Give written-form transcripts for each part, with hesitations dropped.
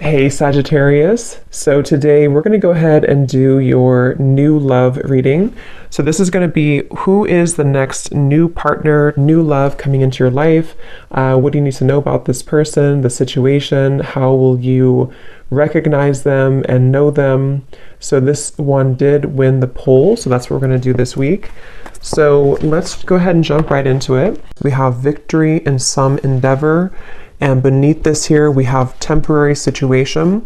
Hey Sagittarius, so today we're going to go ahead and do your new love reading. So this is going to be who is the next new partner, new love coming into your life. What do you need to know about this person, the situation? How will you recognize them and know them? So this one did win the poll, so that's what we're going to do this week. So let's go ahead and jump right into it. We have victory in some endeavor. And beneath this here, we have temporary situation,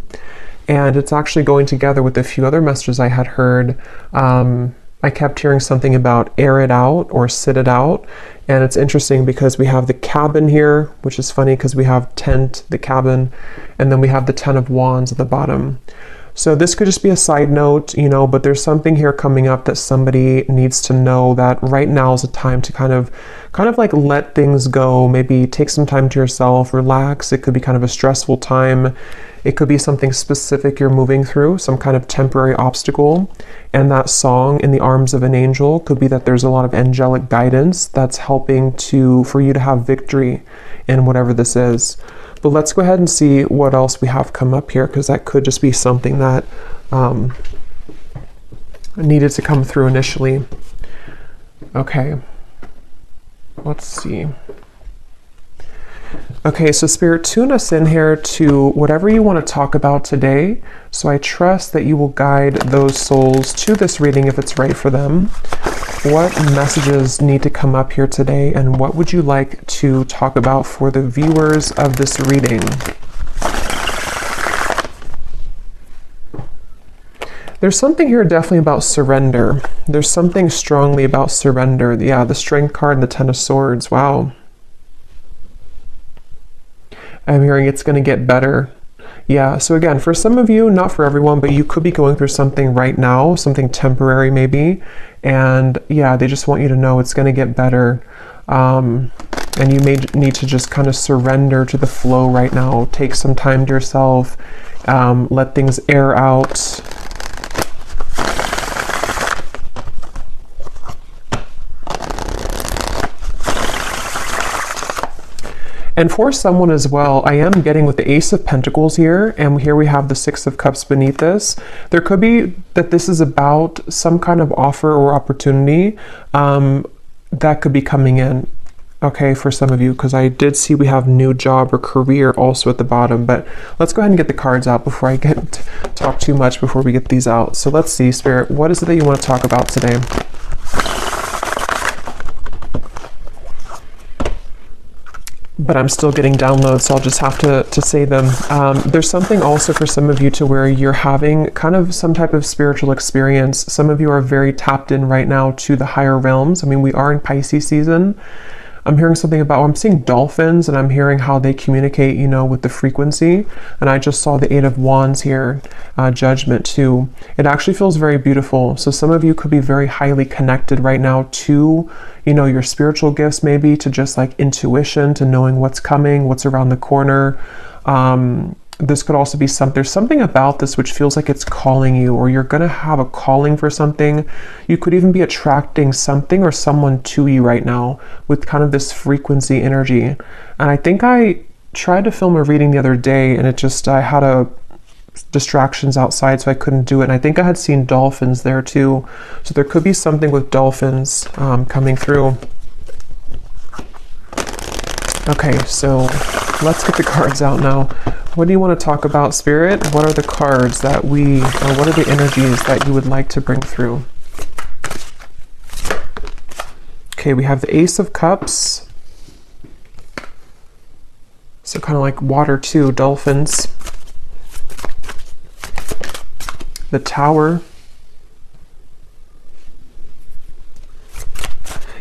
and it's actually going together with a few other messages I had heard. I kept hearing something about air it out or sit it out. And it's interesting because we have the cabin here, which is funny because we have tent, the cabin, and then we have the 10 of Wands at the bottom. So this could just be a side note, but there's something here coming up that somebody needs to know that right now is a time to kind of like let things go, maybe take some time to yourself, relax. It could be kind of a stressful time. It could be something specific you're moving through, some kind of temporary obstacle. And that song, In the Arms of an Angel, could be that there's a lot of angelic guidance that's helping for you to have victory in whatever this is. But let's go ahead and see what else we have come up here, because that could just be something that needed to come through initially. Okay, let's see. Okay, so Spirit, tune us in here to whatever you want to talk about today. So I trust that you will guide those souls to this reading if it's right for them. What messages need to come up here today, and what would you like to talk about for the viewers of this reading? There's something here definitely about surrender. There's something strongly about surrender. Yeah, the Strength card and the 10 of Swords. Wow. I'm hearing it's going to get better. Yeah, so again, for some of you, not for everyone, but you could be going through something right now, something temporary maybe. And yeah, they just want you to know it's going to get better. And you may need to just kind of surrender to the flow right now. Take some time to yourself. Let things air out. And for someone as well, I am getting with the Ace of Pentacles here, and here we have the 6 of Cups beneath this. There could be that this is about some kind of offer or opportunity that could be coming in, okay, for some of you, because I did see we have new job or career also at the bottom. But let's go ahead and get the cards out before I talk too much before we get these out. So let's see, Spirit, what is it that you want to talk about today? But I'm still getting downloads, so I'll just have to say them. There's something also for some of you to where you're having kind of some type of spiritual experience. Some of you are very tapped in right now to the higher realms. I mean, we are in Pisces season. I'm hearing something about, I'm seeing dolphins, and I'm hearing how they communicate, with the frequency. And I just saw the 8 of Wands here, judgment too. It actually feels very beautiful. So some of you could be very highly connected right now to, your spiritual gifts, maybe to just like intuition, to knowing what's coming, what's around the corner. This could also be there's something about this which feels like it's calling you, or you're going to have a calling for something. You could even be attracting something or someone to you right now with kind of this frequency energy. And I think I tried to film a reading the other day, and I had distractions outside, so I couldn't do it. And I think I had seen dolphins there too. So there could be something with dolphins coming through. Okay, so let's get the cards out now. What do you want to talk about, Spirit? What are the cards or what are the energies that you would like to bring through? Okay, we have the Ace of Cups. So kind of like water too, dolphins. The Tower.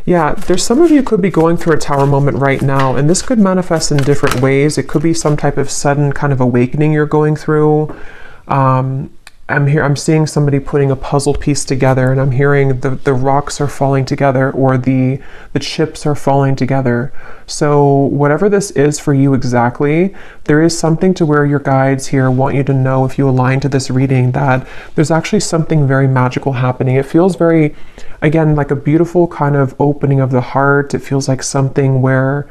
Yeah, there's some of you could be going through a Tower moment right now, and this could manifest in different ways. It could be some type of sudden kind of awakening you're going through. I'm seeing somebody putting a puzzle piece together, and I'm hearing the rocks are falling together, or the chips are falling together. So whatever this is for you exactly, there is something to where your guides here want you to know, if you align to this reading, that there's actually something very magical happening. It feels very, again, like a beautiful kind of opening of the heart. It feels like something where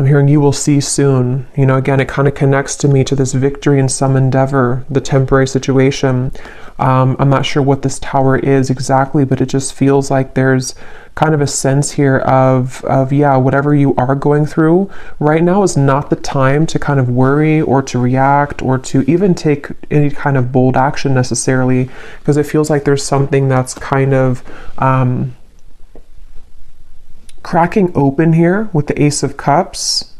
I'm hearing you will see soon. You know, again, it kind of connects to me to this victory in some endeavor, the temporary situation. I'm not sure what this tower is exactly, but it just feels like there's kind of a sense here of yeah, whatever you are going through right now is not the time to kind of worry or to react or to even take any kind of bold action necessarily, because it feels like there's something that's kind of cracking open here with the Ace of Cups.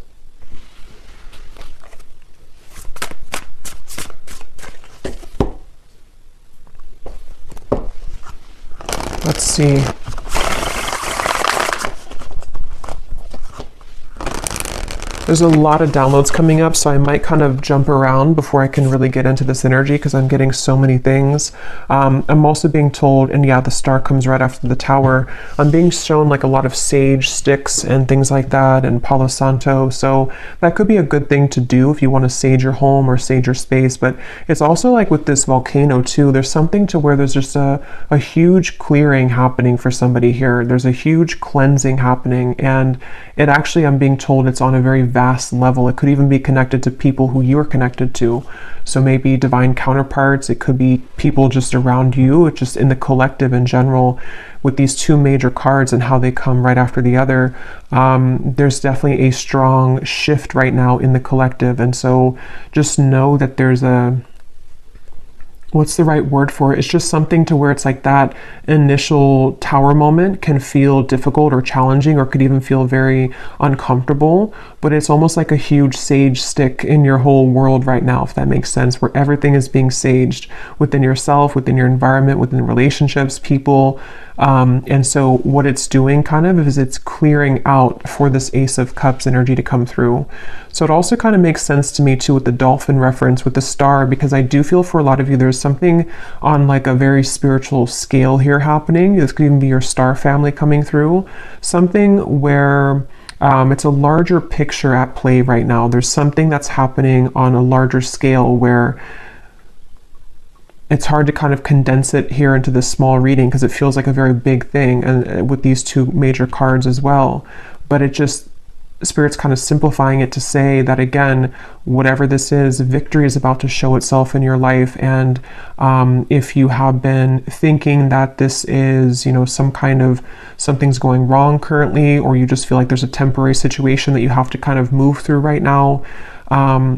Let's see. There's a lot of downloads coming up, so I might kind of jump around before I can really get into this energy because I'm getting so many things. I'm also being told, and yeah, the star comes right after the tower. I'm being shown like a lot of sage sticks and things like that, and Palo Santo. So that could be a good thing to do if you want to sage your home or sage your space. But it's also like with this volcano too, there's something to where there's just a huge clearing happening for somebody here. There's a huge cleansing happening, and it actually, I'm being told, it's on a very vast level. It could even be connected to people who you're connected to. So maybe divine counterparts, it could be people just around you, just in the collective in general. With these two major cards and how they come right after the other, there's definitely a strong shift right now in the collective. And so just know that there's a, what's the right word for it? It's just something to where it's like that initial tower moment can feel difficult or challenging, or could even feel very uncomfortable, but it's almost like a huge sage stick in your whole world right now, if that makes sense, where everything is being saged within yourself, within your environment, within relationships, people. And so what it's doing kind of is it's clearing out for this Ace of Cups energy to come through. So it also kind of makes sense to me too with the dolphin reference with the star, because I do feel for a lot of you there's something on like a very spiritual scale here happening. This could even be your star family coming through, something where it's a larger picture at play right now. There's something that's happening on a larger scale where it's hard to kind of condense it here into this small reading because it feels like a very big thing, and with these two major cards as well. But it just, Spirit's kind of simplifying it to say that, again, whatever this is, victory is about to show itself in your life. And if you have been thinking that this is, you know, some kind of something's going wrong currently, or you just feel like there's a temporary situation that you have to kind of move through right now,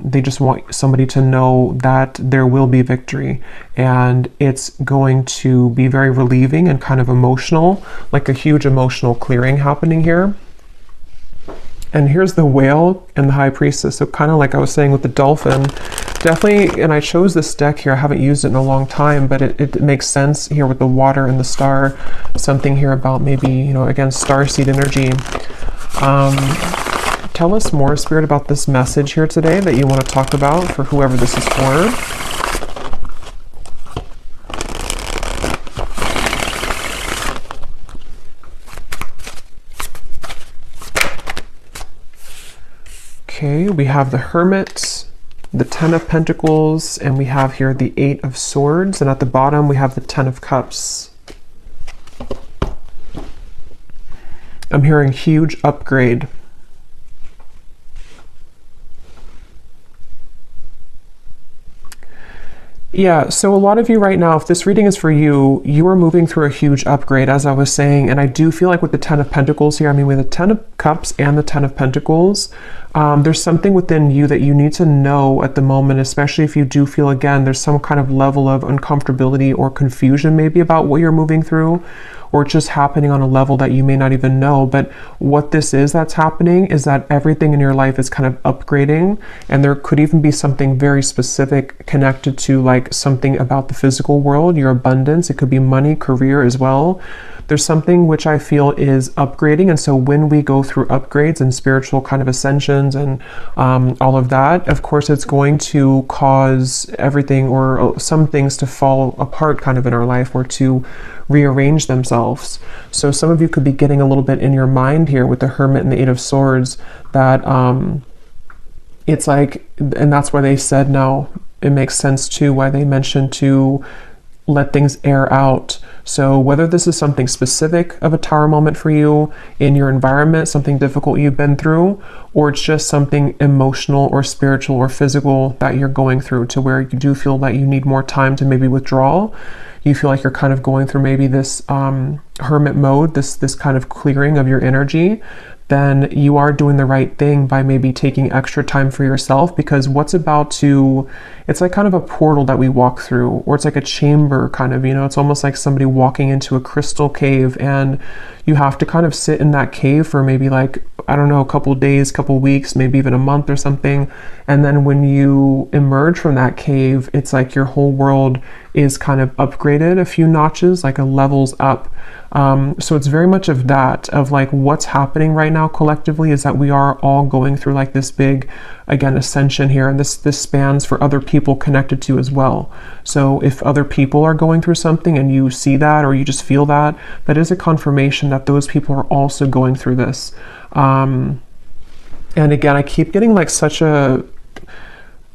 they just want somebody to know that there will be victory, and it's going to be very relieving and kind of emotional, like a huge emotional clearing happening here. And here's the whale and the high priestess. So kind of like I was saying with the dolphin, definitely, and I chose this deck here. I haven't used it in a long time, but it makes sense here with the water and the star. Something here about maybe, you know, again, starseed energy. Tell us more, Spirit, about this message here today that you want to talk about for whoever this is for. Okay, we have the Hermit, the Ten of Pentacles, and we have here the Eight of Swords, and at the bottom we have the Ten of Cups. I'm hearing huge upgrade. Yeah, so a lot of you right now, if this reading is for you, you are moving through a huge upgrade, as I was saying, and I do feel like with the Ten of Pentacles here, I mean, with the Ten of Cups and the Ten of Pentacles, there's something within you that you need to know at the moment, especially if you do feel, again, there's some kind of level of uncomfortability or confusion maybe about what you're moving through, or just happening on a level that you may not even know. But what this is that's happening is that everything in your life is kind of upgrading, and there could even be something very specific connected to like something about the physical world, your abundance. It could be money, career as well. There's something which I feel is upgrading, and so when we go through upgrades and spiritual kind of ascensions and all of that, of course it's going to cause everything or some things to fall apart kind of in our life, or to rearrange themselves. So some of you could be getting a little bit in your mind here with the Hermit and the Eight of Swords that it's like, and that's why they said now it makes sense too, why they mentioned to let things air out. So whether this is something specific of a tower moment for you in your environment, something difficult you've been through, or it's just something emotional or spiritual or physical that you're going through, to where you do feel that you need more time to maybe withdraw. You feel like you're kind of going through maybe this hermit mode, this kind of clearing of your energy, then you are doing the right thing by maybe taking extra time for yourself, because what's about to, it's like kind of a portal that we walk through, or it's like a chamber kind of, it's almost like somebody walking into a crystal cave, and you have to kind of sit in that cave for maybe like, I don't know, a couple days, couple weeks, maybe even a month or something. And then when you emerge from that cave, it's like your whole world is kind of upgraded a few notches, like a levels up. So it's very much of that, of like what's happening right now collectively is that we are all going through like this big, again, ascension here. And this spans for other people connected to as well. So if other people are going through something and you see that, or you just feel that, that is a confirmation that those people are also going through this. And again, I keep getting like such a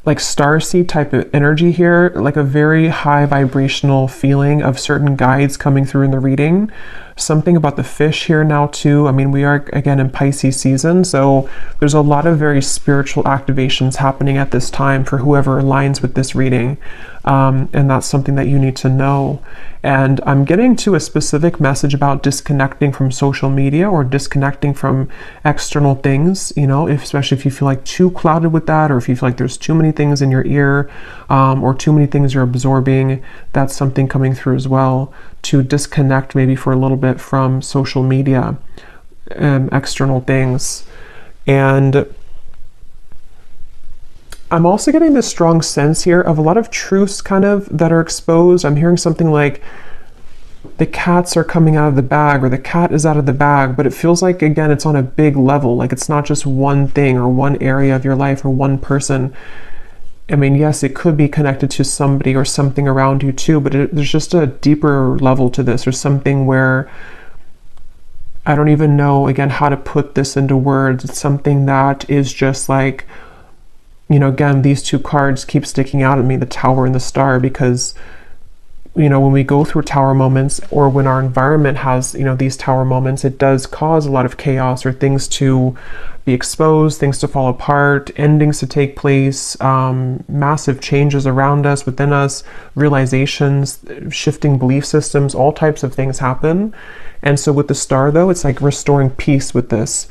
like starseed type of energy here, like a very high vibrational feeling of certain guides coming through in the reading. Something about the fish here now too. I mean, we are again in Pisces season, so there's a lot of very spiritual activations happening at this time for whoever aligns with this reading. And that's something that you need to know. And I'm getting to a specific message about disconnecting from social media or disconnecting from external things, especially if you feel like too clouded with that, or if you feel like there's too many things in your ear, or too many things you're absorbing. That's something coming through as well, to disconnect maybe for a little bit from social media, external things. And I'm also getting this strong sense here of a lot of truths kind of that are exposed. I'm hearing something like the cats are coming out of the bag, or the cat is out of the bag, but it feels like, again, it's on a big level. Like it's not just one thing or one area of your life or one person. I mean, yes, it could be connected to somebody or something around you too, but there's just a deeper level to this, or something where I don't even know, again, how to put this into words. It's something that is just like, again, these two cards keep sticking out at me, the Tower and the Star, because, when we go through tower moments, or when our environment has, these tower moments, it does cause a lot of chaos, or things to be exposed, things to fall apart, endings to take place, massive changes around us, within us, realizations, shifting belief systems, all types of things happen. And so with the Star, though, it's like restoring peace with this.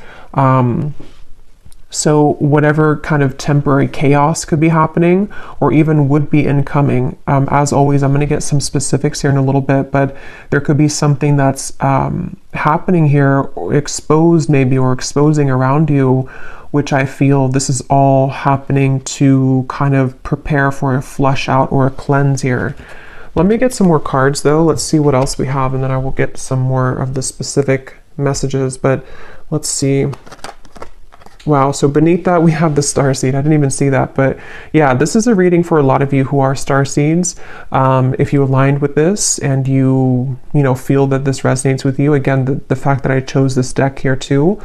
So whatever kind of temporary chaos could be happening, or even would be incoming, as always, I'm going to get some specifics here in a little bit, but there could be something that's happening here, or exposed maybe, or exposing around you, which I feel this is all happening to kind of prepare for a flush out or a cleanse here. Let me get some more cards though. Let's see what else we have, and then I will get some more of the specific messages, but let's see. Wow, so beneath that we have the starseed. I didn't even see that, but yeah, this is a reading for a lot of you who are starseeds. If you aligned with this and you feel that this resonates with you, again, the fact that I chose this deck here too,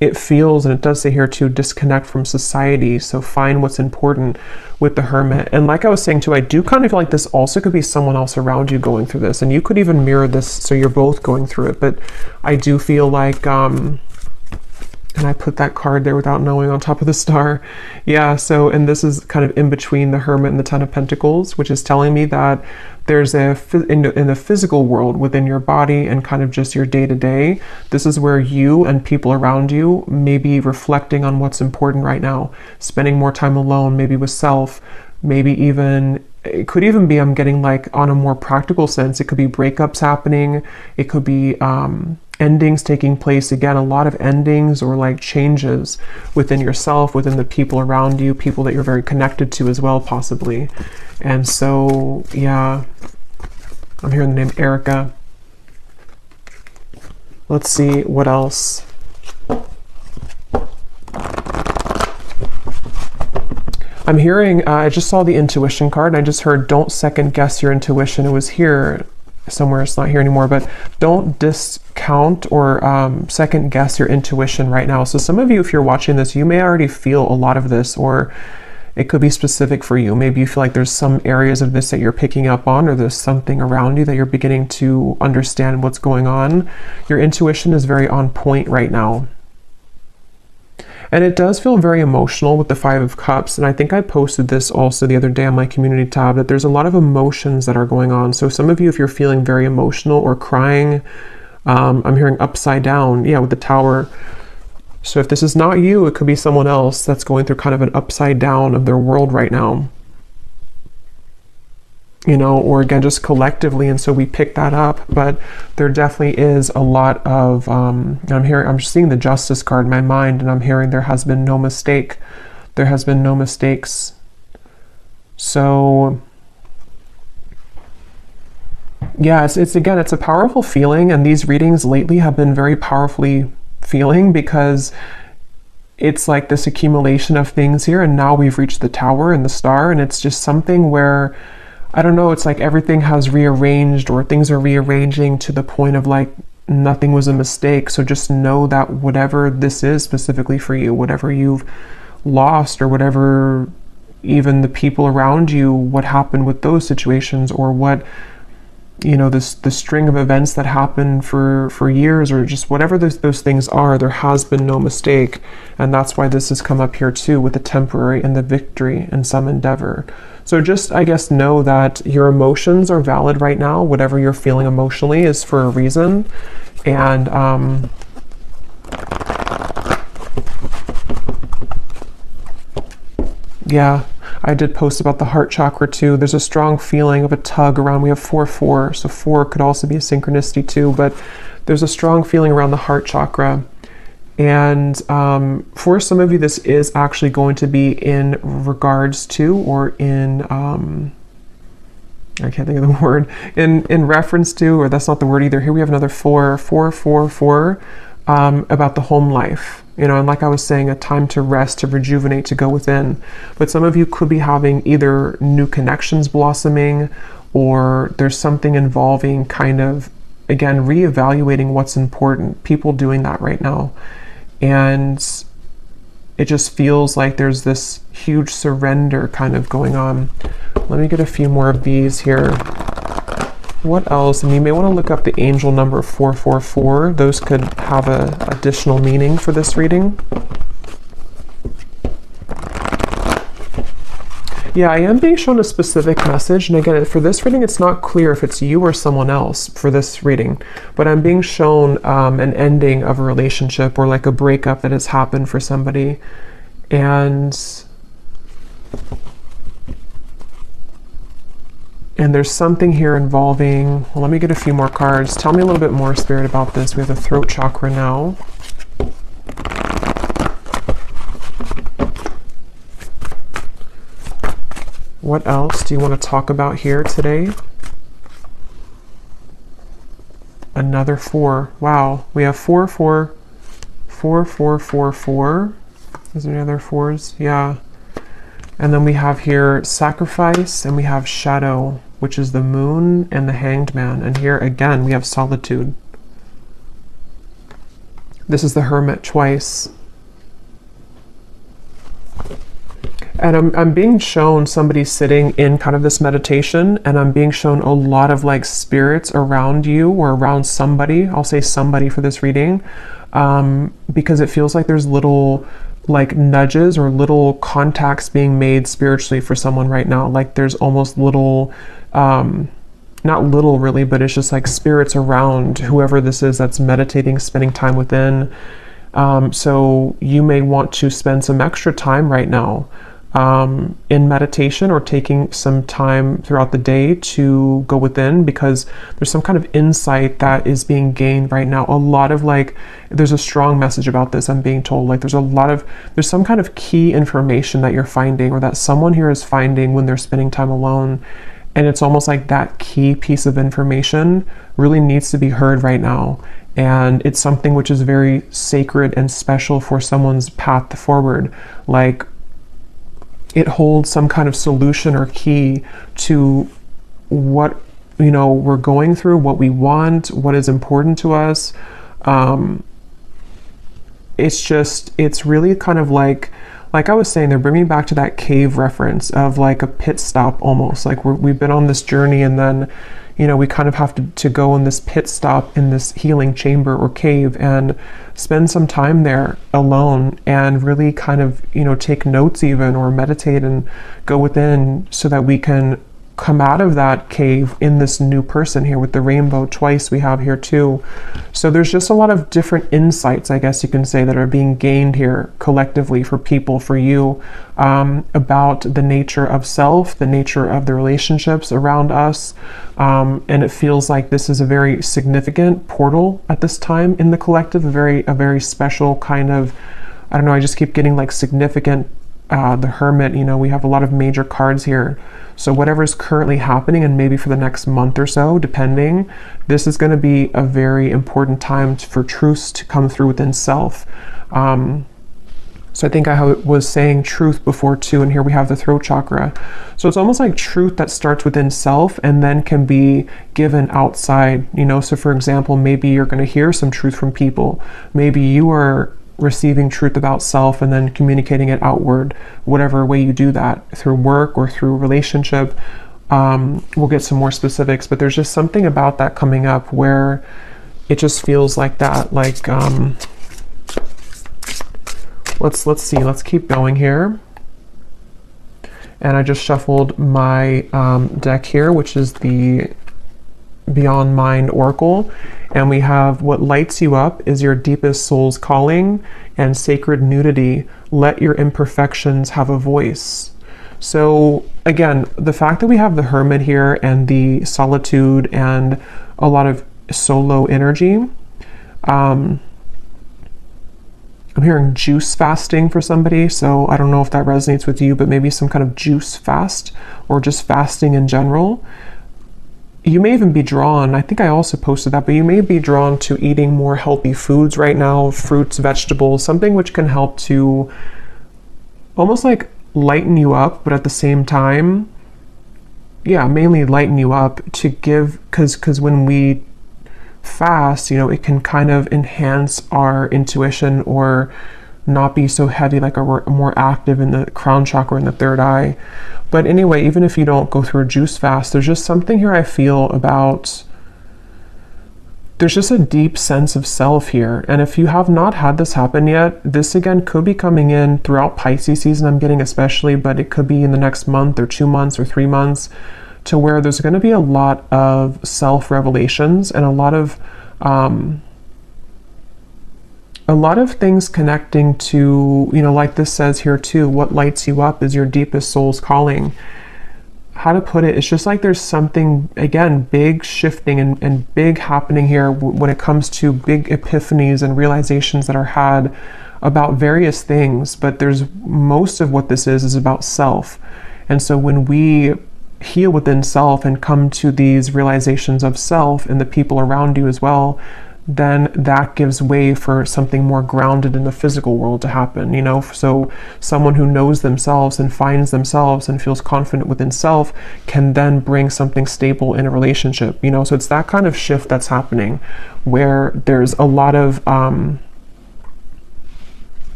it feels, and it does say here to disconnect from society. So find what's important with the Hermit. And like I was saying too, I do kind of feel like this also could be someone else around you going through this, and you could even mirror this, so you're both going through it. But I do feel like, and I put that card there without knowing on top of the Star. Yeah, so, and this is kind of in between the Hermit and the Ten of Pentacles, which is telling me that there's in the physical world, within your body and kind of just your day-to-day, this is where you and people around you may be reflecting on what's important right now, spending more time alone, maybe with self, maybe even, it could even be, I'm getting like on a more practical sense, it could be breakups happening, it could be endings taking place, again, a lot of endings or like changes within yourself, within the people around you, people that you're very connected to as well, possibly. And so, yeah, I'm hearing the name Erica. Let's see what else. I'm hearing, I just saw the intuition card, and I just heard, don't second guess your intuition. It was here somewhere, it's not here anymore, but don't discount or second guess your intuition right now. So some of you, if you're watching this, you may already feel a lot of this, or It could be specific for you. Maybe you feel like there's some areas of this that you're picking up on, or there's something around you that you're beginning to understand what's going on. Your intuition is very on point right now. And it does feel very emotional with the Five of Cups. And I think I posted this also the other day on my community tab, that there's a lot of emotions that are going on. So some of you, if you're feeling very emotional or crying, I'm hearing upside down, yeah, with the Tower. So if this is not you, it could be someone else that's going through kind of an upside down of their world right now. You know, or again, just collectively. And so we pick that up, but there definitely is a lot of, I'm seeing the Justice card in my mind, and I'm hearing there has been no mistake. There has been no mistakes. So yeah, it's again, it's a powerful feeling. And these readings lately have been very powerfully feeling, because it's like this accumulation of things here, and now we've reached the Tower and the Star, and it's just something where, I don't know, it's like everything has rearranged, or things are rearranging to the point of like nothing was a mistake. So just know that whatever this is specifically for you, whatever you've lost, or whatever, even the people around you, what happened with those situations, or what, you know, the string of events that happened for years, or just whatever those things are, there has been no mistake. And that's why this has come up here too, with the Temporary and the Victory and some endeavor. So just, I guess, know that your emotions are valid right now. Whatever you're feeling emotionally is for a reason. And yeah, I did post about the heart chakra too. There's a strong feeling of a tug around. We have 4-4, so 4 could also be a synchronicity too, but there's a strong feeling around the heart chakra. And for some of you, this is actually going to be in regards to, or in, I can't think of the word, in reference to, or that's not the word either. Here we have another 4, about the home life. You know, and like I was saying, a time to rest, to rejuvenate, to go within. But some of you could be having either new connections blossoming, or there's something involving kind of, again, reevaluating what's important. People doing that right now. And it just feels like there's this huge surrender kind of going on. Let me get a few more of these here. What else? And you may want to look up the angel number 444. Those could have an additional meaning for this reading. Yeah, I am being shown a specific message. And again, for this reading, it's not clear if it's you or someone else for this reading. But I'm being shown an ending of a relationship, or like a breakup that has happened for somebody. And there's something here involving, well, let me get a few more cards. Tell me a little bit more, Spirit, about this. We have the throat chakra now. What else do you want to talk about here today? Another 4. Wow. We have 4, 4, 4, 4, 4, 4. Is there any other 4s? Yeah. And then we have here sacrifice, and we have shadow, which is the moon and the hanged man. And here again, we have solitude. This is the hermit twice. And I'm being shown somebody sitting in kind of this meditation, and I'm being shown a lot of like spirits around you, or around somebody. I'll say somebody for this reading, because it feels like there's little like nudges or little contacts being made spiritually for someone right now. Like there's almost little, not little really, but it's just like spirits around whoever this is that's meditating, spending time within. So you may want to spend some extra time right now in meditation, or taking some time throughout the day to go within, because there's some kind of insight that is being gained right now. A lot of like, there's a strong message about this, I'm being told. Like there's some kind of key information that you're finding, or that someone here is finding when they're spending time alone. And it's almost like that key piece of information really needs to be heard right now. And it's something which is very sacred and special for someone's path forward. Like it holds some kind of solution or key to what, you know, we're going through, what we want, what is important to us. It's really kind of like, there's a strong message about this, I'm being told. Like there's some kind of key information that you're finding, or that someone here is finding when they're spending time alone. And it's almost like that key piece of information really needs to be heard right now. And it's something which is very sacred and special for someone's path forward. Like it holds some kind of solution or key to what, you know, we're going through, what we want, what is important to us. It's really kind of like, like I was saying, they're bringing me back to that cave reference of like a pit stop almost. Like we've been on this journey, and then, you know, we kind of have to go in this pit stop in this healing chamber or cave and spend some time there alone and really kind of, you know, take notes even, or meditate and go within, so that we can come out of that cave in this new person here with the rainbow twice we have here too. So there's just a lot of different insights, I guess you can say, that are being gained here collectively for people, for you, about the nature of self, the nature of the relationships around us. And it feels like this is a very significant portal at this time in the collective, a very special kind of, I don't know, I just keep getting like significant, the Hermit, you know, we have a lot of major cards here. So whatever is currently happening, and maybe for the next month or so, depending, this is going to be a very important time for truths to come through within self. So I think I was saying truth before too, and here we have the throat chakra. So it's almost like truth that starts within self and then can be given outside, you know. So for example, maybe you're going to hear some truth from people. Maybe you are receiving truth about self and then communicating it outward, whatever way you do that, through work or through relationship. We'll get some more specifics, but there's just something about that coming up where it just feels like that, like, let's see, let's keep going here. And I just shuffled my deck here, which is the Beyond Mind Oracle, and we have what lights you up is your deepest soul's calling and sacred nudity. Let your imperfections have a voice. So again, the fact that we have the Hermit here and the solitude and a lot of solo energy, I'm hearing juice fasting for somebody, so I don't know if that resonates with you, but maybe some kind of juice fast or just fasting in general. You may even be drawn, I think I also posted that, but you may be drawn to eating more healthy foods right now, fruits, vegetables, something which can help to almost like lighten you up, but at the same time, yeah, mainly lighten you up to give, because when we fast, you know, it can kind of enhance our intuition or not be so heavy, like we're more active in the crown chakra and the third eye. But anyway, even if you don't go through a juice fast, there's just something here I feel about, there's just a deep sense of self here. And if you have not had this happen yet, this again could be coming in throughout Pisces season, I'm getting especially, but it could be in the next month or 2 months or 3 months, to where there's going to be a lot of self-revelations and a lot of things connecting to, you know, like this says here too, what lights you up is your deepest soul's calling. How to put it, it's just like there's something, again, big shifting and big happening here when it comes to big epiphanies and realizations that are had about various things. But there's most of what this is about self. And so when we heal within self and come to these realizations of self and the people around you as well, then that gives way for something more grounded in the physical world to happen, you know. So someone who knows themselves and finds themselves and feels confident within self can then bring something stable in a relationship, you know. So it's that kind of shift that's happening where there's a lot of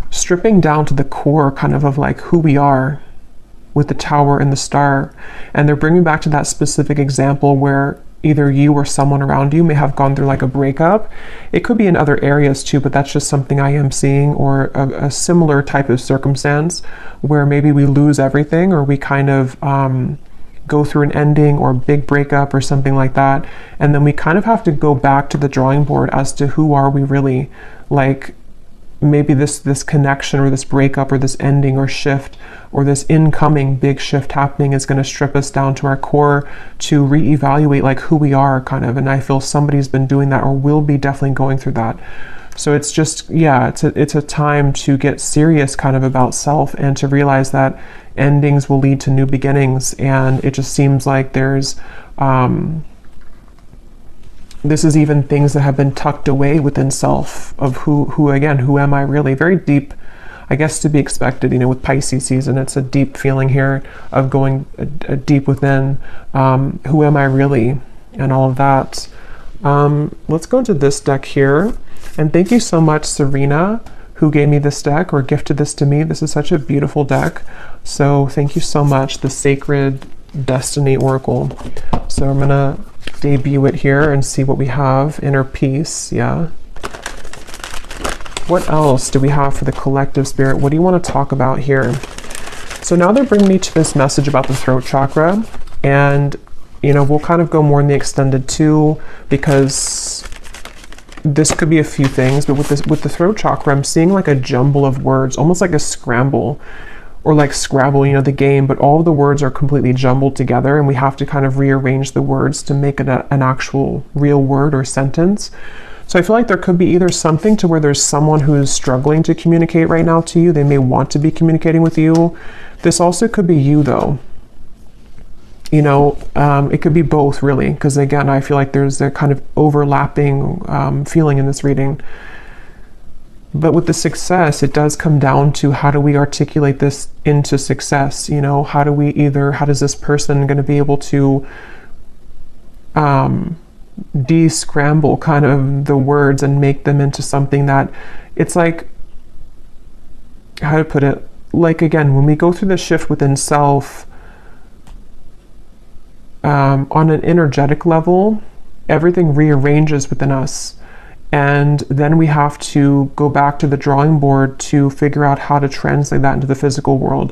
stripping down to the core kind of like who we are with the Tower and the Star. And they're bringing back to that specific example where either you or someone around you may have gone through like a breakup. It could be in other areas too, but that's just something I am seeing, or a similar type of circumstance where maybe we lose everything, or we kind of go through an ending or a big breakup or something like that. And then we kind of have to go back to the drawing board as to who are we really. Like maybe this connection or this breakup or this ending or shift or this incoming big shift happening is going to strip us down to our core to reevaluate like who we are kind of. And I feel somebody's been doing that or will be definitely going through that. So it's just, yeah, it's a time to get serious kind of about self and to realize that endings will lead to new beginnings. And it just seems like there's this is even things that have been tucked away within self of who again, who am I really? Very deep, I guess, to be expected, you know, with Pisces season. It's a deep feeling here of going deep within, who am I really, and all of that. Let's go into this deck here. And thank you so much, Serena, who gave me this deck or gifted this to me. This is such a beautiful deck. So thank you so much, the Sacred Destiny Oracle. So I'm gonna debut it here and see what we have. Inner peace, yeah. What else do we have for the collective spirit? What do you want to talk about here? So now they're bringing me to this message about the throat chakra, and you know, we'll kind of go more in the extended too, because this could be a few things, but with the throat chakra, I'm seeing like a jumble of words, almost like a scramble, or like Scrabble, you know, the game, but all of the words are completely jumbled together, and we have to kind of rearrange the words to make it an actual real word or sentence. So I feel like there could be either something to where there's someone who's struggling to communicate right now to you. They may want to be communicating with you. This also could be you though. You know, it could be both really, because again, I feel like there's a kind of overlapping feeling in this reading. But with the success, it does come down to how do we articulate this into success? You know, how does this person going to be able to de-scramble kind of the words and make them into something that it's like, how to put it, like again, when we go through the shift within self, on an energetic level, everything rearranges within us. And then we have to go back to the drawing board to figure out how to translate that into the physical world.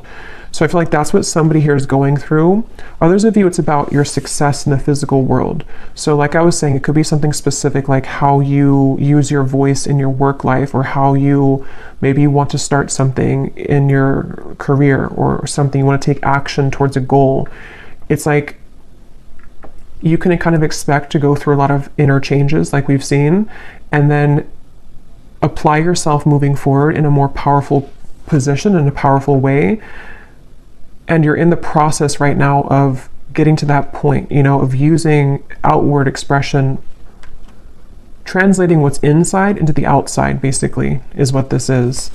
So I feel like that's what somebody here is going through. Others of you, it's about your success in the physical world. So like I was saying, it could be something specific, like how you use your voice in your work life, or how you maybe want to start something in your career, or something you want to take action towards a goal. It's like you can kind of expect to go through a lot of inner changes like we've seen, and then apply yourself moving forward in a more powerful position, in a powerful way. And you're in the process right now of getting to that point, you know, of using outward expression, translating what's inside into the outside, basically, is what this is.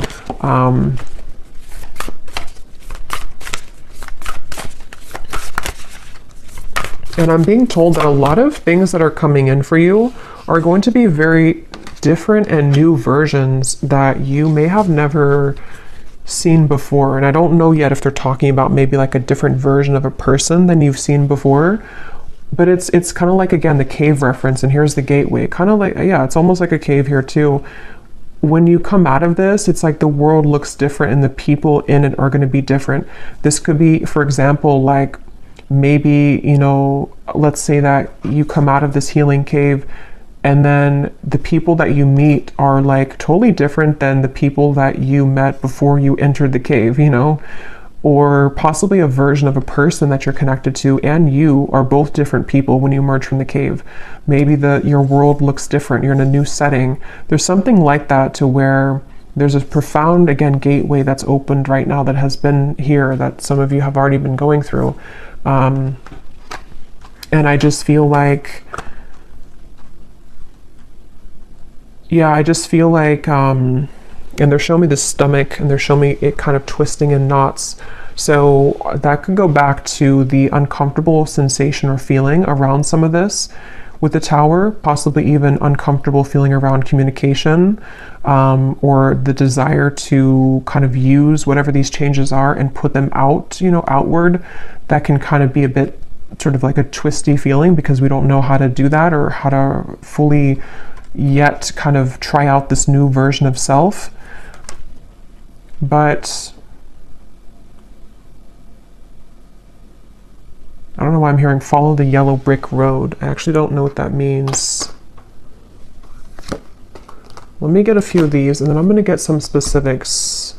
And I'm being told that a lot of things that are coming in for you are going to be very different and new versions that you may have never seen before. And I don't know yet if they're talking about maybe like a different version of a person than you've seen before. But it's kind of like, again, the cave reference, and here's the gateway. Kind of like, yeah, it's almost like a cave here too. When you come out of this, it's like the world looks different and the people in it are going to be different. This could be, for example, like maybe, you know, let's say that you come out of this healing cave and then the people that you meet are like totally different than the people that you met before you entered the cave, you know, or possibly a version of a person that you're connected to and you are both different people when you emerge from the cave. Maybe your world looks different. You're in a new setting. There's something like that, to where there's a profound, again, gateway that's opened right now that has been here, that some of you have already been going through. And I just feel like, yeah, I just feel like, and they're showing me the stomach, and they're showing me it kind of twisting in knots. So that could go back to the uncomfortable sensation or feeling around some of this with the Tower, possibly even uncomfortable feeling around communication, or the desire to kind of use whatever these changes are and put them out, you know, outward. That can kind of be a bit sort of like a twisty feeling, because we don't know how to do that or how to fully yet kind of try out this new version of self. But I don't know why I'm hearing follow the yellow brick road. I actually don't know what that means. Let me get a few of these and then I'm going to get some specifics.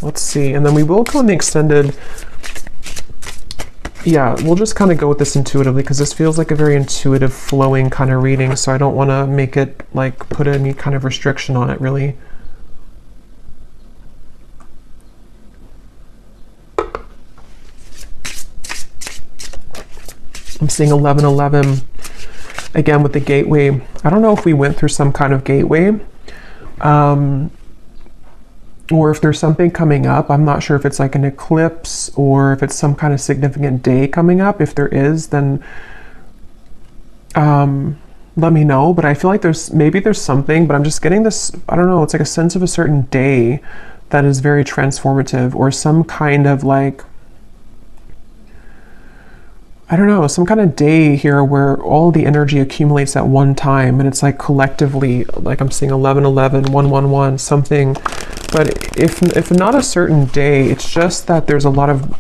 Let's see. And then we will go in the extended. Yeah, we'll just kind of go with this intuitively, because this feels like a very intuitive, flowing kind of reading. So I don't want to make it like put any kind of restriction on it, really. I'm seeing 1111 again with the gateway. I don't know if we went through some kind of gateway, or if there's something coming up. I'm not sure if it's like an eclipse or if it's some kind of significant day coming up. If there is, then let me know. But I feel like there's something, but I'm just getting this, I don't know, it's like a sense of a certain day that is very transformative, or some kind of like, I don't know, some kind of day here where all the energy accumulates at one time, and it's like collectively, like I'm seeing 1111, 111, something. But if not a certain day, it's just that there's a lot of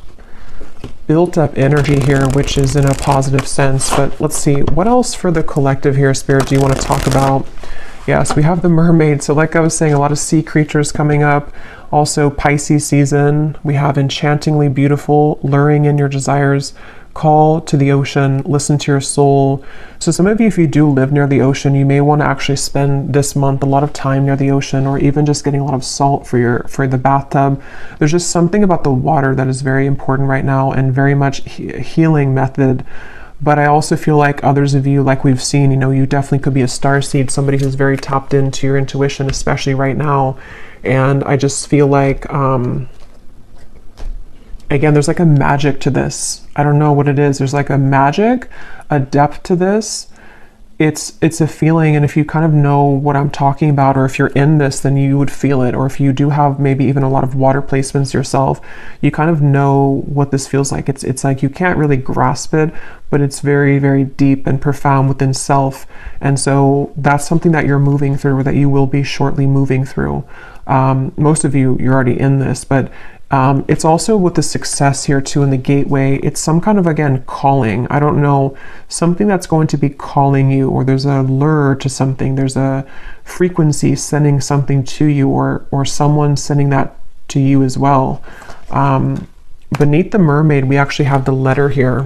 built up energy here, which is in a positive sense. But let's see, what else for the collective here, Spirit, do you want to talk about? Yes, we have the mermaid. So like I was saying, a lot of sea creatures coming up. Also Pisces season. We have enchantingly beautiful, luring in your desires, call to the ocean, listen to your soul. So some of you, if you do live near the ocean, you may want to actually spend this month a lot of time near the ocean, or even just getting a lot of salt for the bathtub. There's just something about the water that is very important right now, and very much healing method. But I also feel like others of you, like we've seen, you definitely could be a starseed, somebody who's very tapped into your intuition, especially right now. And I just feel like, again, there's like a magic to this. I don't know what it is. There's like a magic, a depth to this. It's a feeling, and if you kind of know what I'm talking about, or if you're in this, then you would feel it. Or if you do have maybe even a lot of water placements yourself, you kind of know what this feels like. It's like you can't really grasp it, but it's very, very deep and profound within self. And so that's something that you're moving through, or that you will be shortly moving through. Most of you, you're already in this, but it's also with the success here too in the gateway. It's some kind of, again, calling. I don't know, something that's going to be calling you, or there's a lure to something. There's a frequency sending something to you, or someone sending that to you as well. Beneath the mermaid, we actually have the letter here.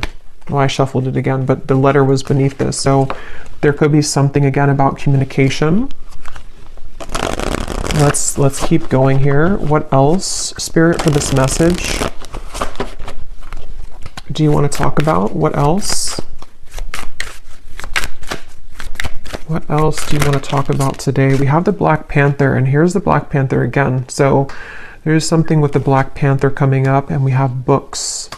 Well, I shuffled it again, but the letter was beneath this. So there could be something again about communication. Let's keep going here. What else, Spirit, for this message do you want to talk about? What else? What else do you want to talk about today? We have the Black Panther, and here's the Black Panther again. So there's something with the Black Panther coming up, and we have books.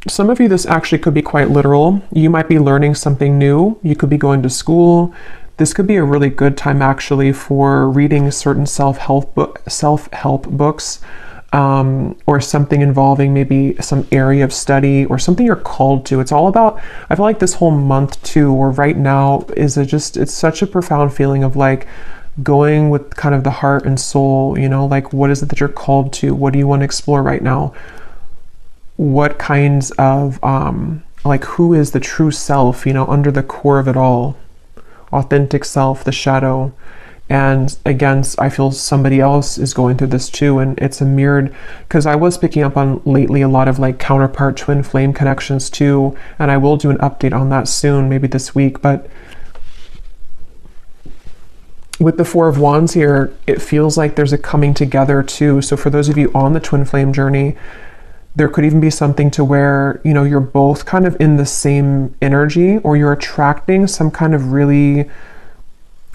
Some of you, this actually could be quite literal. You might be learning something new. You could be going to school. This could be a really good time actually for reading certain self-help books, or something involving maybe some area of study or something you're called to. It's all about, I feel like this whole month too, or right now, is it's such a profound feeling of like going with kind of the heart and soul, like what is it that you're called to? What do you want to explore right now? What kinds of, like who is the true self, under the core of it all, authentic self, the shadow. And again, I feel somebody else is going through this too. And it's a mirrored, because I was picking up on lately a lot of like counterpart twin flame connections too. And I will do an update on that soon, maybe this week. But with the Four of Wands here, it feels like there's a coming together too. So for those of you on the twin flame journey, there could even be something to where, you're both kind of in the same energy, or you're attracting some kind of really,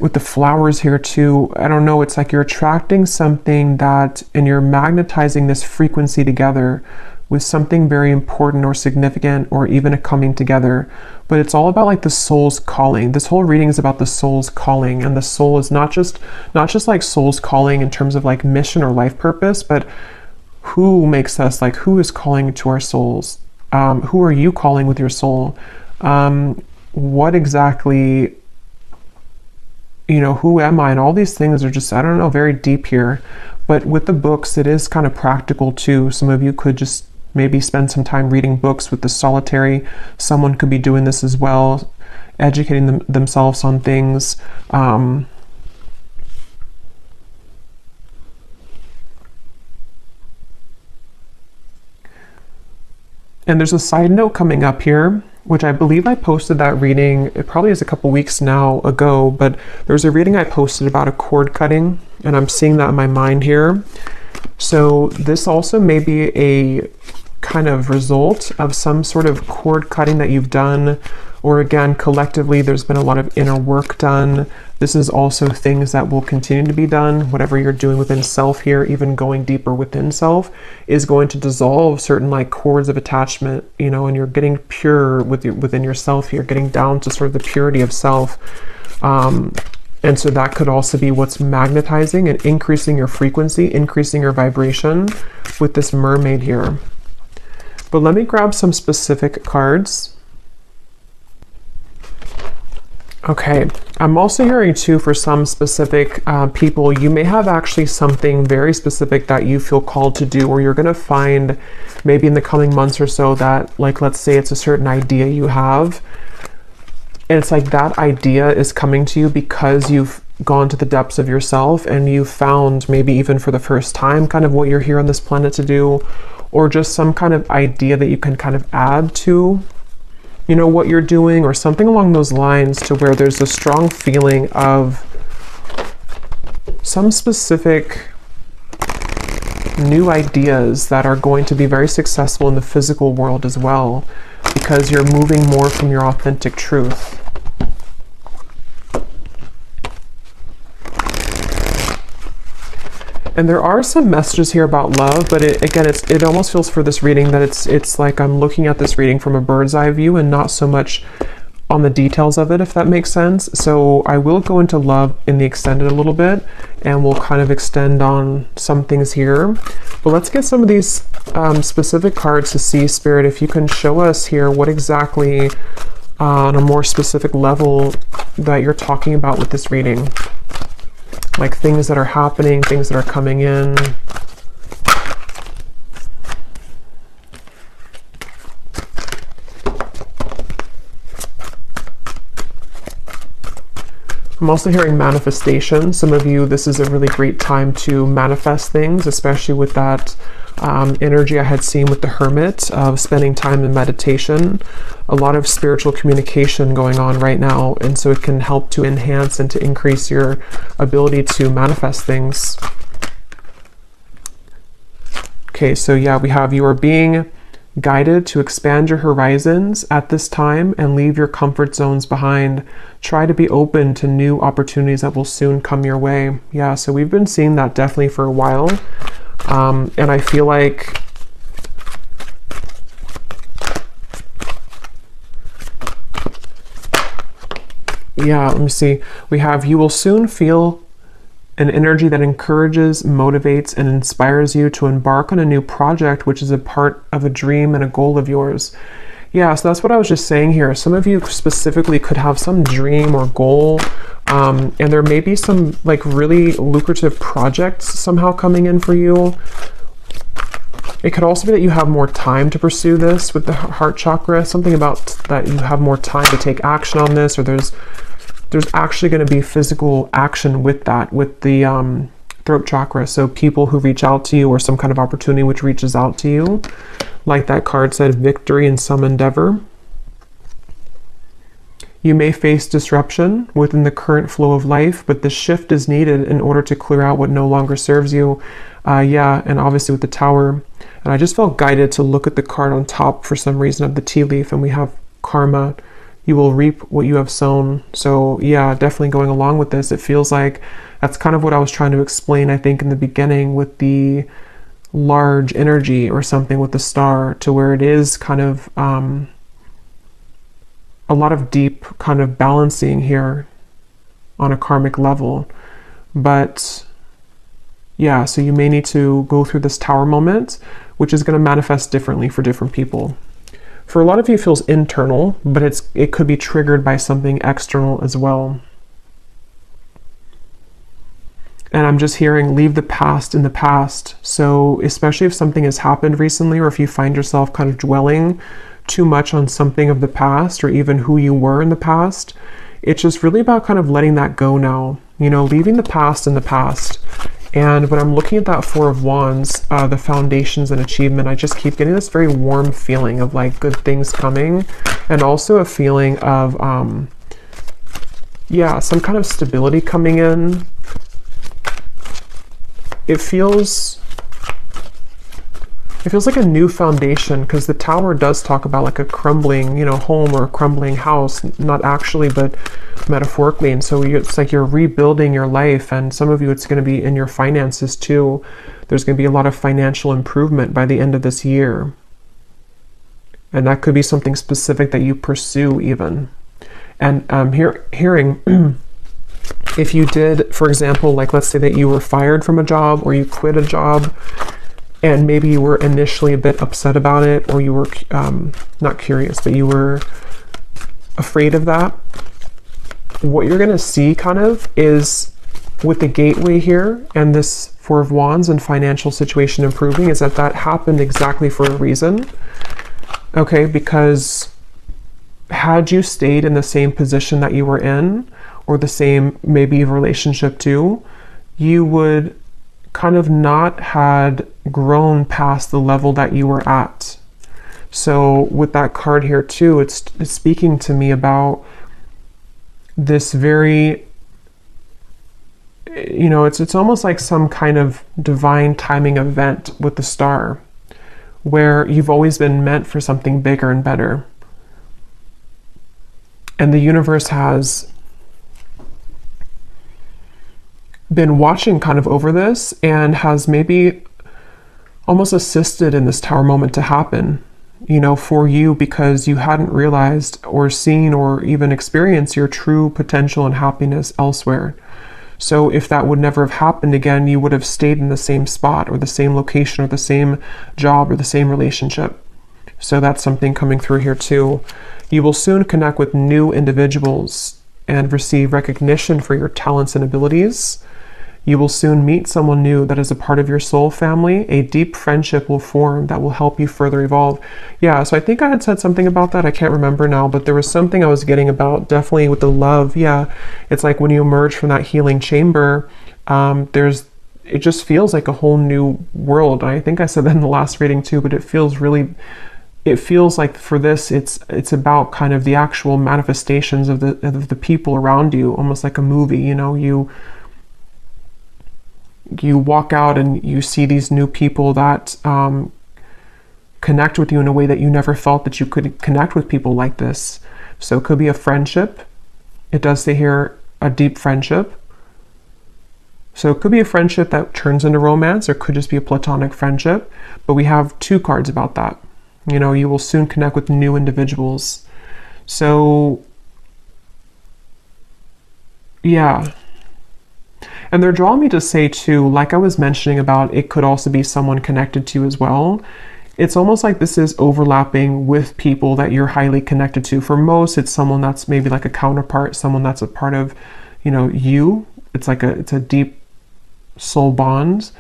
with the flowers here too, I don't know, it's like you're attracting something that, and you're magnetizing this frequency together with something very important or significant, or even a coming together. But it's all about like the soul's calling. This whole reading is about the soul's calling, and the soul is not just like soul's calling in terms of like mission or life purpose, but who makes us, like who is calling to our souls? Who are you calling with your soul? What exactly, who am I? And all these things are just, I don't know, very deep here. But with the books, it is kind of practical too. Some of you could just maybe spend some time reading books with the solitary. Someone could be doing this as well, educating themselves on things. And there's a side note coming up here, which I believe I posted that reading, it probably is a couple weeks now ago, but there's a reading I posted about a cord cutting, and I'm seeing that in my mind here. So this also may be a kind of result of some sort of cord cutting that you've done, or again, collectively, there's been a lot of inner work done. This is also things that will continue to be done. Whatever you're doing within self here, even going deeper within self, is going to dissolve certain like cords of attachment, you know, and you're getting pure within yourself here, getting down to sort of the purity of self. And so that could also be what's magnetizing and increasing your frequency, increasing your vibration with this mermaid here. But let me grab some specific cards. Okay, I'm also hearing too, for some specific people, you may have actually something very specific that you feel called to do, or you're going to find maybe in the coming months or so that, like, let's say it's a certain idea you have, and it's like that idea is coming to you because you've gone to the depths of yourself and you found, maybe even for the first time, kind of what you're here on this planet to do, or just some kind of idea that you can kind of add to, you know, what you're doing, or something along those lines, to where there's a strong feeling of some specific new ideas that are going to be very successful in the physical world as well, because you're moving more from your authentic truth. And there are some messages here about love, but it almost feels for this reading that it's like I'm looking at this reading from a bird's eye view and not so much on the details of it, if that makes sense. So I will go into love in the extended a little bit, and we'll kind of extend on some things here. But let's get some of these specific cards to see, Spirit, if you can show us here what exactly on a more specific level that you're talking about with this reading. Like things that are happening, things that are coming in. I'm also hearing manifestation. Some of you, this is a really great time to manifest things, especially with that energy I had seen with the Hermit of spending time in meditation. A lot of spiritual communication going on right now, and so it can help to enhance and to increase your ability to manifest things. Okay, so yeah, we have, you are being guided to expand your horizons at this time and leave your comfort zones behind. Try to be open to new opportunities that will soon come your way. Yeah, so we've been seeing that definitely for a while. And I feel like yeah, let me see. We have, you will soon feel an energy that encourages, motivates, and inspires you to embark on a new project, which is a part of a dream and a goal of yours. Yeah, so that's what I was just saying here. Some of you specifically could have some dream or goal, and there may be some like really lucrative projects somehow coming in for you. It could also be that you have more time to pursue this with the heart chakra, something about that you have more time to take action on this, or there's actually going to be physical action with that, with the throat chakra. So people who reach out to you, or some kind of opportunity which reaches out to you, like that card said, victory in some endeavor. You may face disruption within the current flow of life, but the shift is needed in order to clear out what no longer serves you. Yeah, and obviously with the Tower. And I just felt guided to look at the card on top for some reason of the tea leaf, and we have karma. You will reap what you have sown. So yeah, definitely going along with this, it feels like that's kind of what I was trying to explain, I think, in the beginning with the large energy or something with the star, to where it is kind of a lot of deep kind of balancing here on a karmic level. But yeah, so you may need to go through this Tower moment, which is going to manifest differently for different people. For a lot of you, it feels internal, but it could be triggered by something external as well. And I'm just hearing, leave the past in the past. So especially if something has happened recently, or if you find yourself kind of dwelling too much on something of the past, or even who you were in the past, it's just really about kind of letting that go now, you know, leaving the past in the past. And when I'm looking at that Four of Wands, the foundations and achievement, I just keep getting this very warm feeling of like good things coming, and also a feeling of, yeah, some kind of stability coming in. It feels it feels like a new foundation, because the Tower does talk about like a crumbling, home or a crumbling house, not actually, but metaphorically. And so it's like you're rebuilding your life, and some of you, it's going to be in your finances too. There's going to be a lot of financial improvement by the end of this year. And that could be something specific that you pursue even. And hearing, if you did, for example, like let's say that you were fired from a job or you quit a job, and maybe you were initially a bit upset about it, or you were not curious, but you were afraid of that. What you're going to see kind of is with the gateway here and this Four of Wands and financial situation improving, is that happened exactly for a reason. Okay, because had you stayed in the same position that you were in, or the same maybe relationship too, you would kind of not had grown past the level that you were at. So with that card here too, it's speaking to me about this very, it's almost like some kind of divine timing event with the star, where you've always been meant for something bigger and better. And the universe has been watching kind of over this, and has maybe almost assisted in this Tower moment to happen, for you, because you hadn't realized or seen or even experienced your true potential and happiness elsewhere. So if that would never have happened again, you would have stayed in the same spot or the same location or the same job or the same relationship. So that's something coming through here too. You will soon connect with new individuals and receive recognition for your talents and abilities. You will soon meet someone new that is a part of your soul family. A deep friendship will form that will help you further evolve. Yeah, so I think I had said something about that. I can't remember now, but there was something I was getting about definitely with the love. Yeah, it's like when you emerge from that healing chamber, it just feels like a whole new world. I think I said that in the last reading too, but it feels like for this, it's about kind of the actual manifestations of the people around you, almost like a movie. You walk out and you see these new people that connect with you in a way that you never felt that you could connect with people like this. So it could be a friendship. It does say here a deep friendship. So it could be a friendship that turns into romance, or it could just be a platonic friendship. But we have two cards about that. You will soon connect with new individuals. So yeah. And they're drawing me to say too, like I was mentioning about, it could also be someone connected to you as well. It's almost like this is overlapping with people that you're highly connected to. For most, it's someone that's maybe like a counterpart, someone that's a part of, you. It's a deep soul bond.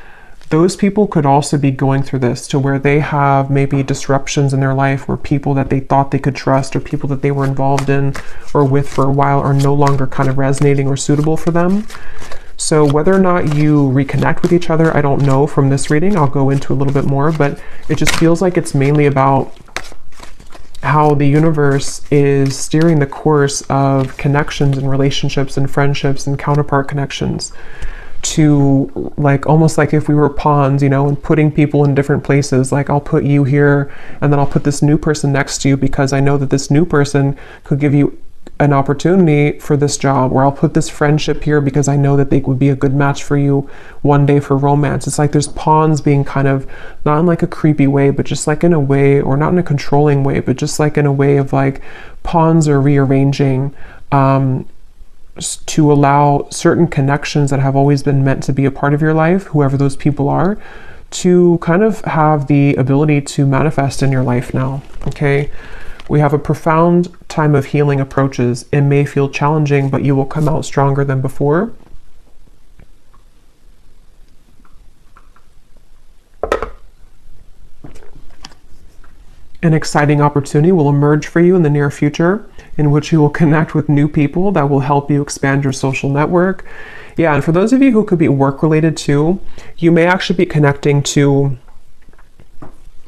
Those people could also be going through this, to where they have maybe disruptions in their life, where people that they thought they could trust, or people that they were involved in or with for a while, are no longer kind of resonating or suitable for them. So whether or not you reconnect with each other, I don't know from this reading. I'll go into a little bit more, but it just feels like it's mainly about how the universe is steering the course of connections and relationships and friendships and counterpart connections, to like almost like if we were pawns, and putting people in different places. Like I'll put you here, and then I'll put this new person next to you, because I know that this new person could give you an opportunity for this job, or I'll put this friendship here because I know that they would be a good match for you one day for romance. It's like there's pawns being kind of, not in like a creepy way, but just like in a way, or not in a controlling way, but just like in a way of like pawns are rearranging to allow certain connections that have always been meant to be a part of your life, whoever those people are, to kind of have the ability to manifest in your life now. Okay. We have a profound time of healing approaches. It may feel challenging, but you will come out stronger than before. An exciting opportunity will emerge for you in the near future, in which you will connect with new people that will help you expand your social network. Yeah, and for those of you who could be work related too, you may actually be connecting to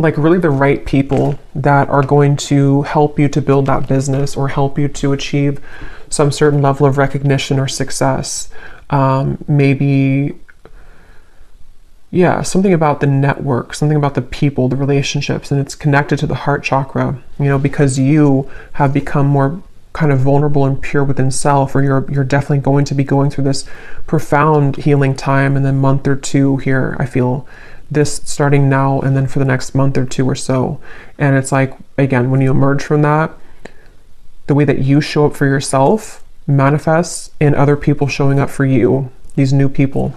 like really the right people that are going to help you to build that business, or help you to achieve some certain level of recognition or success. Maybe Yeah, something about the network, something about the people, the relationships, and it's connected to the heart chakra, because you have become more kind of vulnerable and pure within self, or you're definitely going to be going through this profound healing time in the month or two here. I feel this starting now and then for the next month or two or so. And it's like, again, when you emerge from that, the way that you show up for yourself manifests in other people showing up for you, these new people.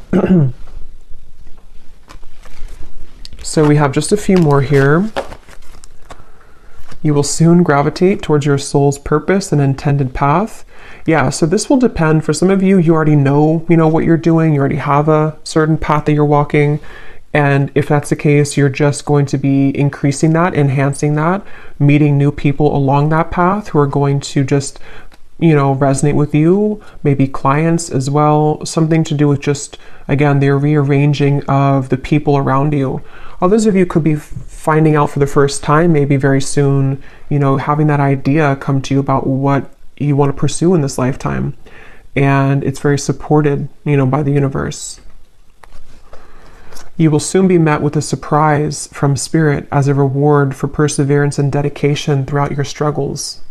So we have just a few more here. You will soon gravitate towards your soul's purpose and intended path. Yeah, so this will depend. For some of you, you already know, what you're doing. You already have a certain path that you're walking. And if that's the case, you're just going to be increasing that, enhancing that, meeting new people along that path who are going to just, resonate with you, maybe clients as well, something to do with just, again, the rearranging of the people around you. Others of you could be finding out for the first time, maybe very soon, having that idea come to you about what you want to pursue in this lifetime. And it's very supported, by the universe. You will soon be met with a surprise from Spirit as a reward for perseverance and dedication throughout your struggles.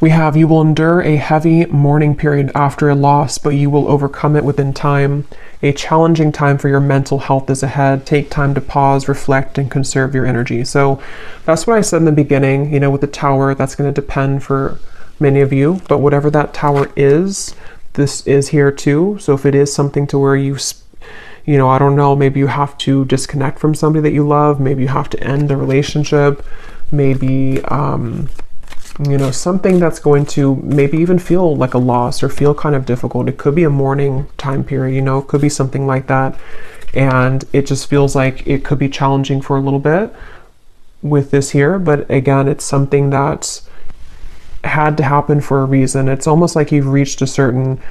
We have, you will endure a heavy mourning period after a loss, but you will overcome it within time. A challenging time for your mental health is ahead. Take time to pause, reflect, and conserve your energy. So that's what I said in the beginning, with the tower. That's going to depend for many of you, but whatever that tower is, this is here too. So if it is something to where you, I don't know, maybe you have to disconnect from somebody that you love, maybe you have to end the relationship, maybe, something that's going to maybe even feel like a loss or feel kind of difficult. It could be a mourning time period, it could be something like that. And it just feels like it could be challenging for a little bit with this here. But again, it's something that's had to happen for a reason. It's almost like you've reached a certain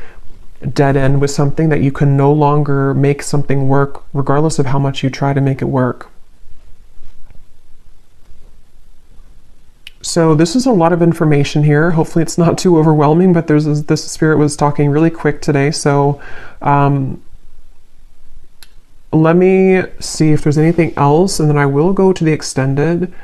dead end with something that you can no longer make something work, regardless of how much you try to make it work. So this is a lot of information here. Hopefully it's not too overwhelming, but this Spirit was talking really quick today. So let me see if there's anything else, and then I will go to the extended.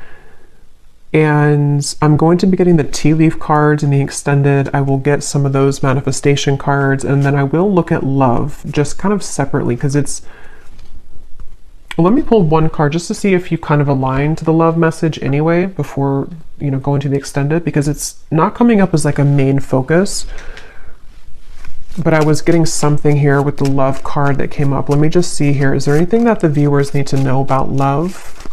And I'm going to be getting the tea leaf cards in the extended. I will get some of those manifestation cards, and then I will look at love just kind of separately, because it's, let me pull one card just to see if you kind of align to the love message anyway before, going to the extended, because it's not coming up as like a main focus. But I was getting something here with the love card that came up. Let me just see here. Is there anything that the viewers need to know about love?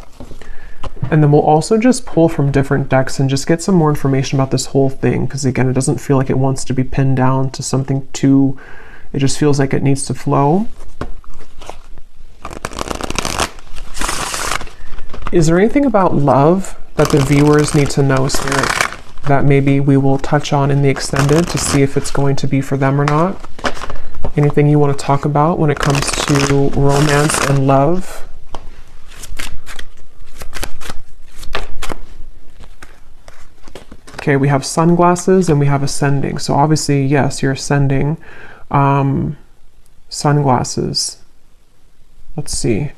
And then we'll also just pull from different decks and just get some more information about this whole thing, because again, it doesn't feel like it wants to be pinned down to something too, it just feels like it needs to flow. Is there anything about love that the viewers need to know, Spirit, that maybe we will touch on in the extended to see if it's going to be for them or not? Anything you want to talk about when it comes to romance and love? Okay, we have sunglasses and we have ascending. So obviously, yes, you're ascending. Sunglasses. Let's see.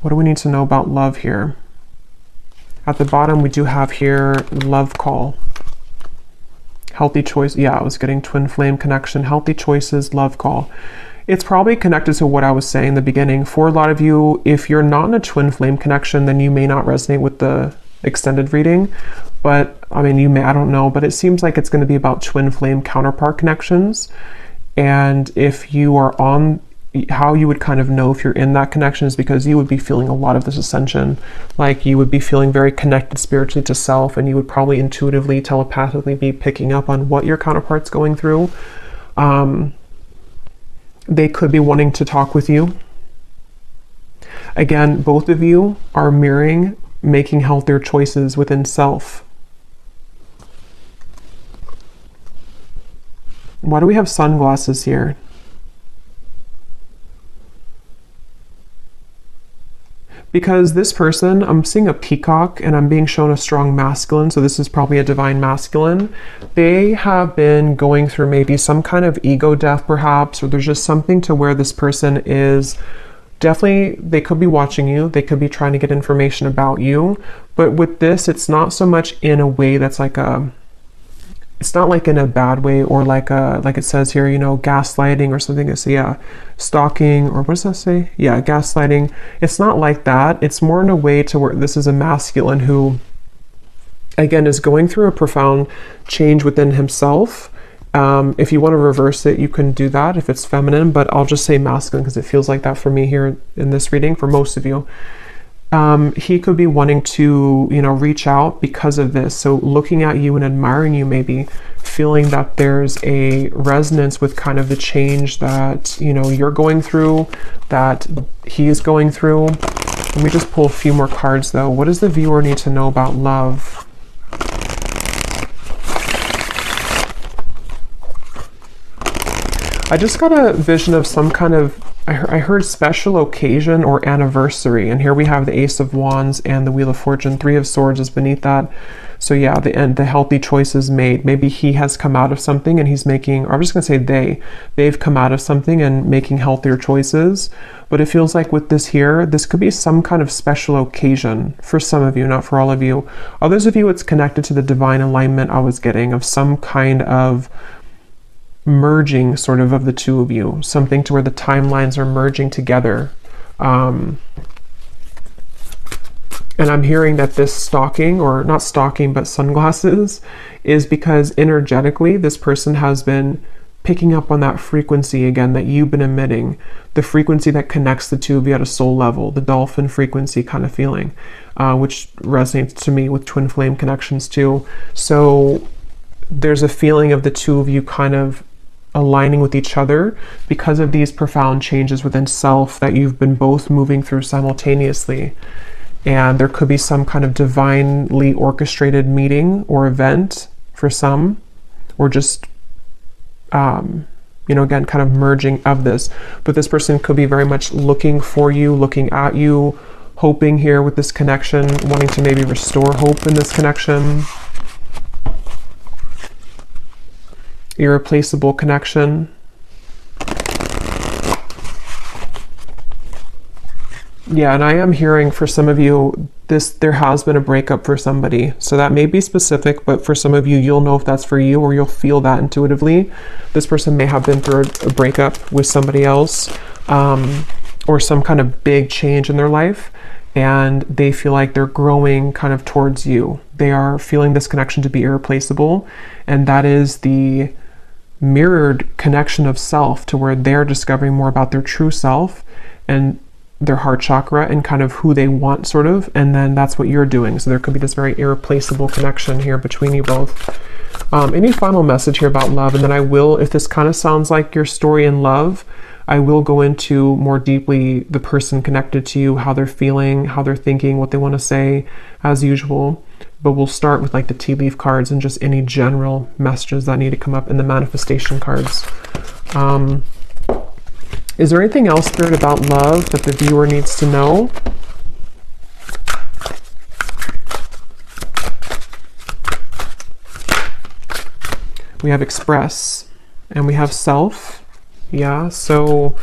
What do we need to know about love here? At the bottom, we do have here love call. Healthy choice. Yeah, I was getting twin flame connection. Healthy choices, love call. It's probably connected to what I was saying in the beginning. For a lot of you, if you're not in a twin flame connection, then you may not resonate with the extended reading. But I mean, you may, I don't know, but it seems like it's going to be about twin flame counterpart connections. And if you are on, how you would kind of know if you're in that connection is because you would be feeling a lot of this ascension. Like you would be feeling very connected spiritually to self, and you would probably intuitively, telepathically be picking up on what your counterpart's going through. They could be wanting to talk with you. Again, both of you are mirroring making healthier choices within self. Why do we have sunglasses here? Because this person, I'm seeing a peacock and I'm being shown a strong masculine, so this is probably a divine masculine. They have been going through maybe some kind of ego death perhaps, or there's just something to where this person is definitely, they could be watching you, they could be trying to get information about you, but with this, it's not so much in a way that's like a, it's not like in a bad way or like it says here, you know, gaslighting or something. It's, yeah, stalking, or what does that say? Yeah, gaslighting. It's not like that. It's more in a way to where this is a masculine who, again, is going through a profound change within himself. If you want to reverse it, you can do that if it's feminine, but I'll just say masculine because it feels like that for me here in this reading, for most of you. He could be wanting to, you know, reach out because of this. So looking at you and admiring you, maybe feeling that there's a resonance with kind of the change that, you know, you're going through, that he's going through. Let me just pull a few more cards though. What does the viewer need to know about love? I just got a vision of some kind of, I heard special occasion or anniversary, and here we have the Ace of Wands and the Wheel of Fortune. Three of Swords is beneath that. So yeah, the healthy choices made. Maybe he has come out of something and he's making, or I'm just gonna say they've come out of something and making healthier choices. But it feels like with this here, this could be some kind of special occasion for some of you, not for all of you. Others of you, it's connected to the divine alignment I was getting of some kind of merging sort of the two of you, something to where the timelines are merging together. And I'm hearing that this stalking, or not stalking, but sunglasses, is because energetically this person has been picking up on that frequency again that you've been emitting, the frequency that connects the two of you at a soul level, the dolphin frequency kind of feeling, which resonates to me with twin flame connections too. So there's a feeling of the two of you kind of aligning with each other because of these profound changes within self that you've been both moving through simultaneously. And there could be some kind of divinely orchestrated meeting or event for some, or just, you know, again, kind of merging of this. But this person could be very much looking for you, looking at you, hoping here with this connection, wanting to maybe restore hope in this connection. Irreplaceable connection. Yeah, and I am hearing for some of you, there has been a breakup for somebody. So that may be specific, but for some of you, you'll know if that's for you, or you'll feel that intuitively. This person may have been through a breakup with somebody else, or some kind of big change in their life, and they feel like they're growing kind of towards you. They are feeling this connection to be irreplaceable, and that is the mirrored connection of self, to where they're discovering more about their true self and their heart chakra and kind of who they want, sort of, and then that's what you're doing. So there could be this very irreplaceable connection here between you both. Any final message here about love? And then I will, if this kind of sounds like your story in love, I will go into more deeply the person connected to you, how they're feeling, how they're thinking, what they want to say, as usual. But we'll start with like the tea leaf cards and just any general messages that need to come up in the manifestation cards. Is there anything else, Spirit, about love that the viewer needs to know? We have express and we have self. Yeah, so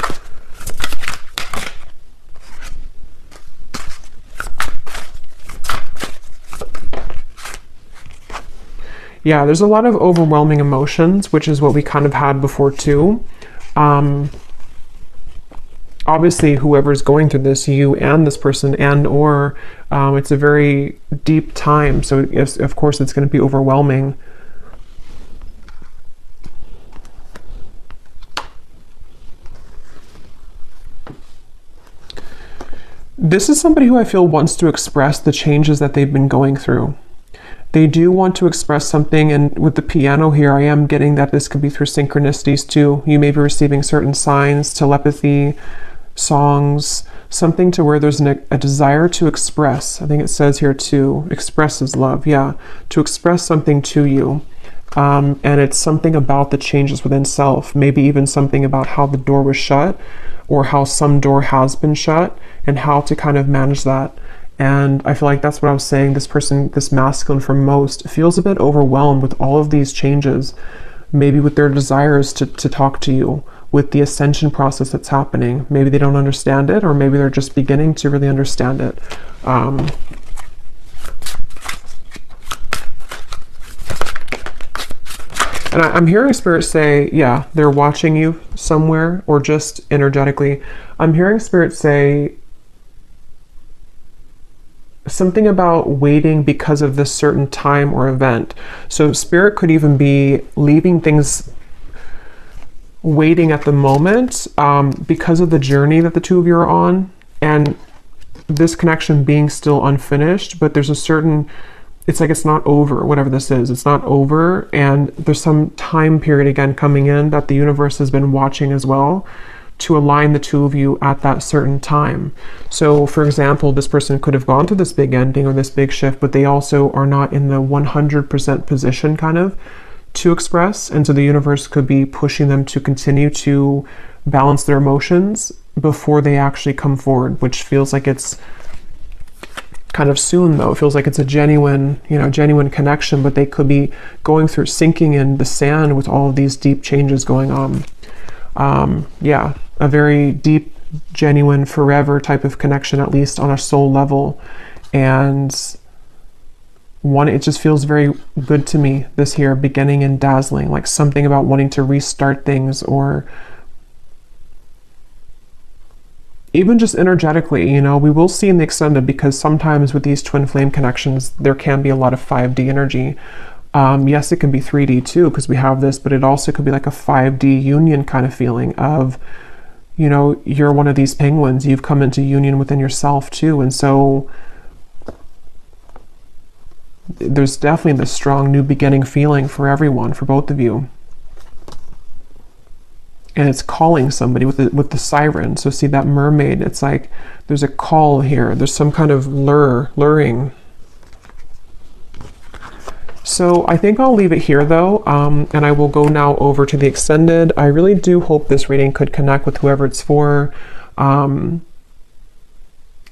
yeah, there's a lot of overwhelming emotions, which is what we kind of had before too. Obviously, whoever's going through this, you and this person, and or it's a very deep time. So of course it's going to be overwhelming. This is somebody who I feel wants to express the changes that they've been going through. They do want to express something, and with the piano here, I am getting that this could be through synchronicities too. You may be receiving certain signs, telepathy, songs, something to where there's a desire to express. I think it says here to express is love. Yeah, to express something to you. And it's something about the changes within self, maybe even something about how the door was shut or how some door has been shut and how to kind of manage that. And I feel like that's what I was saying. This person, this masculine for most, feels a bit overwhelmed with all of these changes, maybe with their desires to talk to you, with the ascension process that's happening. Maybe they don't understand it, or maybe they're just beginning to really understand it. And I'm hearing Spirit say, yeah, they're watching you somewhere, or just energetically. I'm hearing Spirit say something about waiting because of this certain time or event. So Spirit could even be leaving things waiting at the moment because of the journey that the two of you are on, and this connection being still unfinished, but there's a certain, it's like it's not over, whatever this is, it's not over, and there's some time period again coming in that the universe has been watching as well to align the two of you at that certain time. So for example, this person could have gone to this big ending or this big shift, but they also are not in the 100% position kind of to express, and so the universe could be pushing them to continue to balance their emotions before they actually come forward, which feels like it's kind of soon though. It feels like it's a genuine, genuine connection, but they could be going through, sinking in the sand with all of these deep changes going on. Yeah, a very deep, genuine, forever type of connection, at least on a soul level. And it just feels very good to me this here, beginning and dazzling, like something about wanting to restart things, or even just energetically, we will see in the extended, because sometimes with these twin flame connections, there can be a lot of 5D energy. Yes, it can be 3D too, because we have this, but it also could be like a 5D union kind of feeling of, you're one of these penguins, you've come into union within yourself too. And so there's definitely this strong new beginning feeling for everyone, for both of you. And it's calling somebody with the siren. So see that mermaid, it's like there's a call here. There's some kind of luring. So I think I'll leave it here though, and I will go now over to the extended. I really do hope this reading could connect with whoever it's for.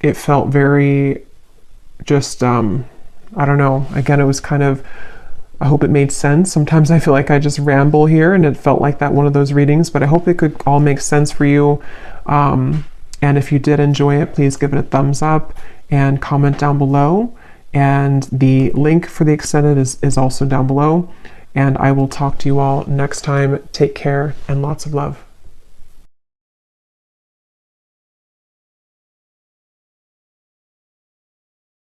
It felt very just, I don't know, again, it was kind of, I hope it made sense. Sometimes I feel like I just ramble here, and it felt like that one of those readings, but I hope it could all make sense for you. And if you did enjoy it, please give it a thumbs up and comment down below. And the link for the extended is also down below. And I will talk to you all next time. Take care and lots of love.